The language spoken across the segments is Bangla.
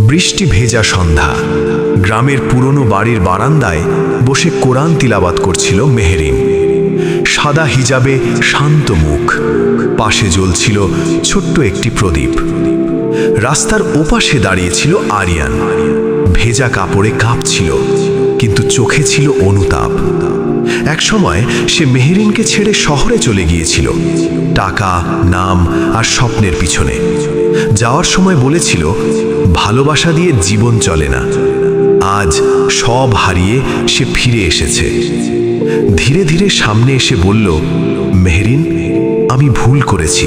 বৃষ্টি ভেজা সন্ধ্যা। গ্রামের পুরনো বাড়ির বারান্দায় বসে কোরআন তিলাওয়াত করছিল মেহেরিন। সাদা হিজাবে শান্ত মুখ, পাশে জ্বলছিল ছোট্ট একটি প্রদীপ। রাস্তার ওপাশে দাঁড়িয়েছিল আরিয়ান। ভেজা কাপড়ে কাঁপছিল, কিন্তু চোখে ছিল অনুতাপ। একসময় সে মেহেরিনকে ছেড়ে শহরে চলে গিয়েছিল, টাকা, নাম আর স্বপ্নের পিছনে। যাওয়ার সময় বলেছিল, ভালোবাসা দিয়ে জীবন চলে না। আজ সব হারিয়ে সে ফিরে এসেছে। ধীরে ধীরে সামনে এসে বলল, মেহেরিন, আমি ভুল করেছি,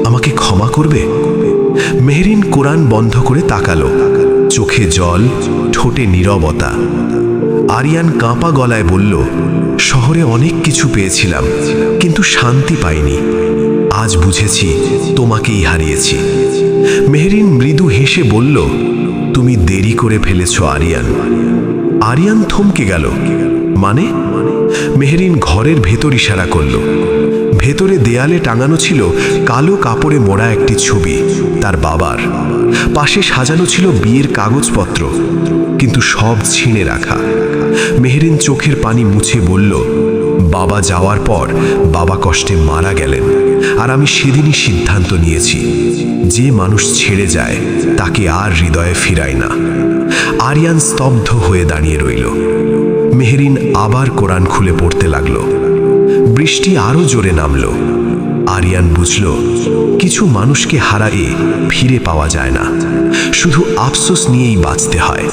আমাকে ক্ষমা করবে? মেহেরিন কোরআন বন্ধ করে তাকালো, চোখে জল, ঠোঁটে নীরবতা। আরিয়ান কাঁপা গলায় বলল, শহরে অনেক কিছু পেয়েছিলাম, কিন্তু শান্তি পাইনি। আজ বুঝেছি তোমাকেই হারিয়েছি। মেহেরিন মৃদু হেসে বলল, তুমি দেরি করে ফেলেছ আরিয়ান। আরিয়ান থমকে গেল। মানে? মেহেরিন ঘরের ভেতর ইশারা করল। ভেতরে দেয়ালে টাঙানো ছিল কালো কাপড়ে মোড়া একটি ছবি, তার বাবার। পাশে সাজানো ছিল বিয়ের কাগজপত্র, কিন্তু সব ছিঁড়ে রাখা। মেহেরিন চোখের পানি মুছে বলল, বাবা যাওয়ার পর বাবা কষ্টে মারা গেলেন, আর আমি সেদিনই সিদ্ধান্ত নিয়েছি, যে মানুষ ছেড়ে যায় তাকে আর হৃদয়ে ফিরায় না। আরিয়ান স্তব্ধ হয়ে দাঁড়িয়ে রইল। মেহেরিন আবার কোরআন খুলে পড়তে লাগল। বৃষ্টি আরো জোরে নামল। আরিয়ান বুঝল, কিছু মানুষকে হারায়ে ফিরে পাওয়া যায় না, শুধু আফসোস নিয়েই বাঁচতে হয়।